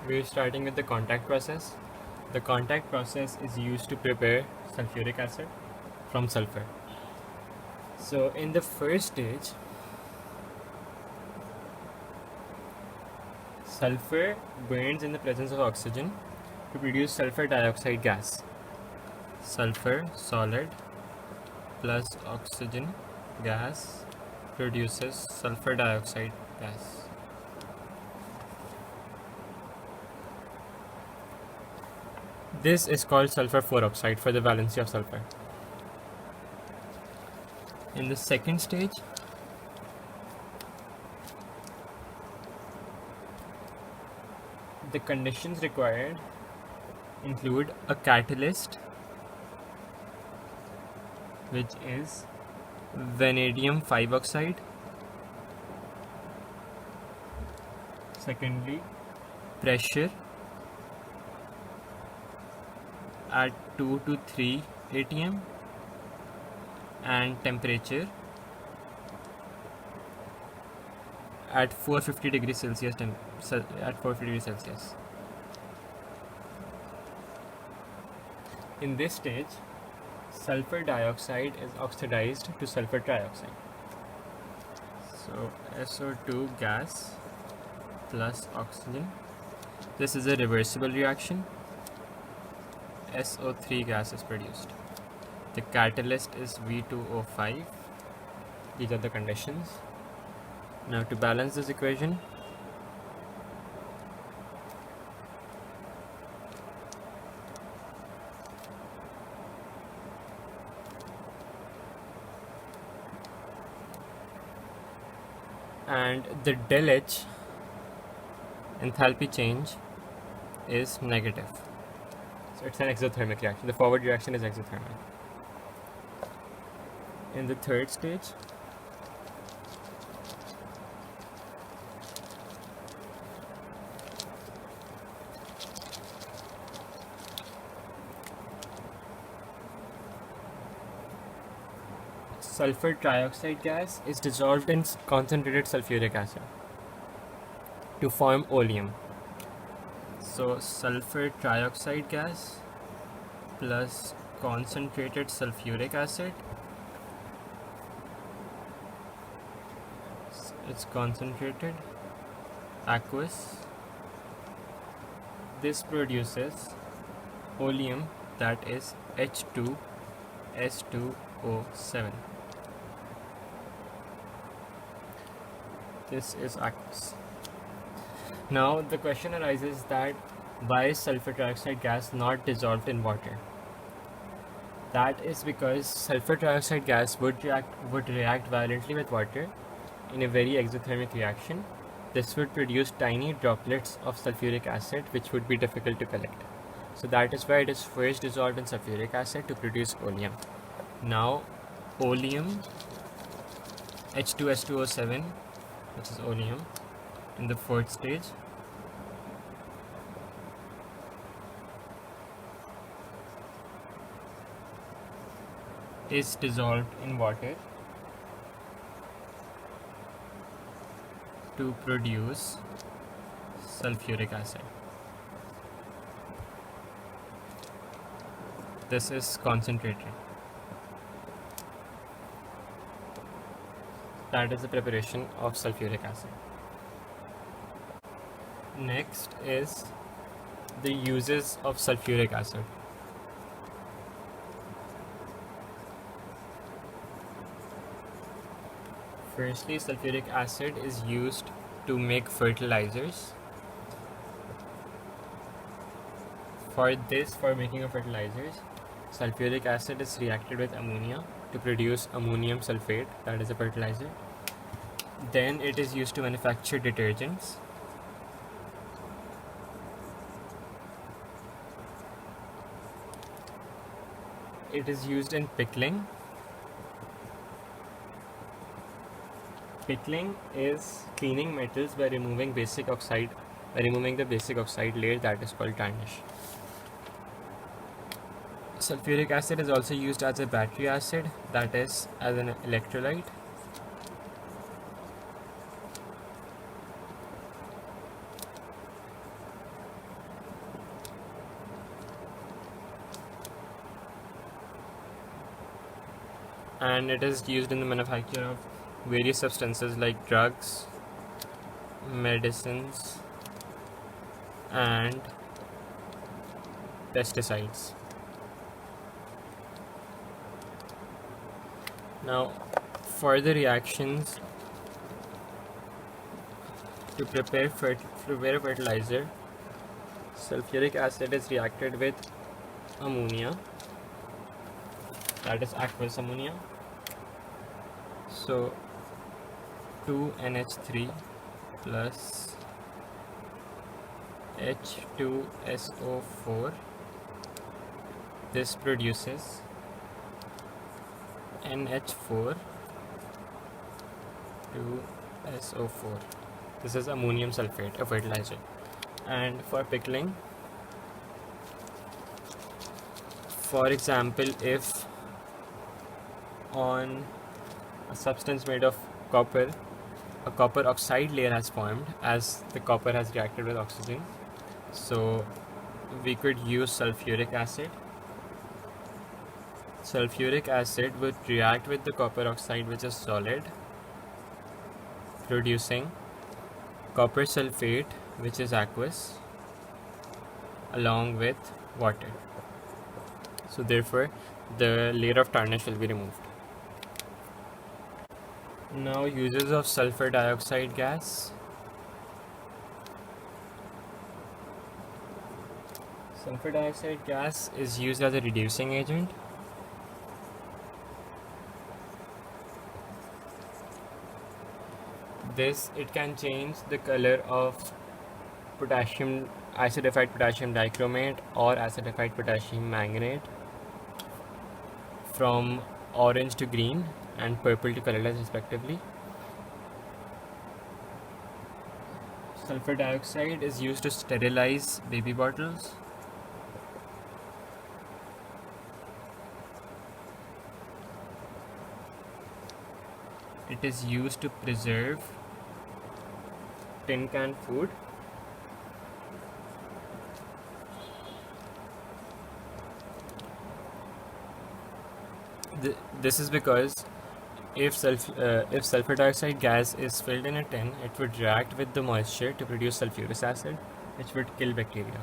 We're starting with the contact process. The contact process is used to prepare sulfuric acid from sulfur. So in the first stage, sulfur burns in the presence of oxygen to produce sulfur dioxide gas. Sulfur solid plus oxygen gas produces sulfur dioxide gas. This is called sulfur 4 oxide for the valency of sulfur. In the second stage, the conditions required include a catalyst, which is vanadium 5 oxide. Secondly, pressure at 2 to 3 atm and temperature at 450 degrees Celsius. In this stage, sulfur dioxide is oxidized to sulfur trioxide. So SO2 gas plus oxygen. This is a reversible reaction. SO3 gas is produced. The catalyst is V2O5. These are the conditions. Now to balance this equation, and the del H enthalpy change is negative. So it's an exothermic reaction. The forward reaction is exothermic. In the third stage, sulfur trioxide gas is dissolved in concentrated sulfuric acid to form oleum. So sulfur trioxide gas plus concentrated sulfuric acid, it's concentrated, aqueous. This produces oleum, that is H2S2O7. This is aqueous. Now the question arises that why is sulfur trioxide gas not dissolved in water? That is because sulfur trioxide gas would react violently with water in a very exothermic reaction. This would produce tiny droplets of sulfuric acid which would be difficult to collect. So that is why it is first dissolved in sulfuric acid to produce oleum. Now oleum, H2S2O7, which is oleum, in the fourth stage, is dissolved in water to produce sulfuric acid. This is concentrated. That is the preparation of sulfuric acid. Next is the uses of sulfuric acid. Firstly, sulfuric acid is used to make fertilizers. For making of fertilizers, sulfuric acid is reacted with ammonia to produce ammonium sulfate, that is a fertilizer. Then it is used to manufacture detergents. It is used in pickling. Pickling is cleaning metals by removing the basic oxide layer, that is called tarnish. Sulfuric acid is also used as a battery acid, that is as an electrolyte. and it is used in the manufacture of various substances like drugs, medicines, and pesticides. Now, for the reactions to prepare a fertilizer, sulfuric acid is reacted with ammonia, that is aqueous ammonia. So 2NH3 plus H2SO4, this produces NH4 2SO4. This is ammonium sulfate, a fertilizer. And for pickling, for example, if on a substance made of copper, a copper oxide layer has formed as the copper has reacted with oxygen, so we could use sulfuric acid. Sulfuric acid would react with the copper oxide, which is solid, producing copper sulfate, which is aqueous, along with water. So therefore the layer of tarnish will be removed. Now, uses of sulfur dioxide gas. Sulfur dioxide gas is used as a reducing agent. It can change the color of potassium, acidified potassium dichromate or acidified potassium manganate from orange to green and purple to colorless respectively. Sulfur dioxide is used to sterilize baby bottles. It is used to preserve tin can food. This is because if sulfur dioxide gas is filled in a tin, it would react with the moisture to produce sulfuric acid, which would kill bacteria.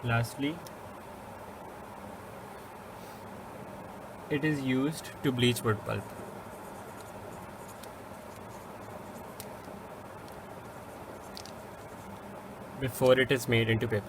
Lastly, it is used to bleach wood pulp. Before it is made into paper.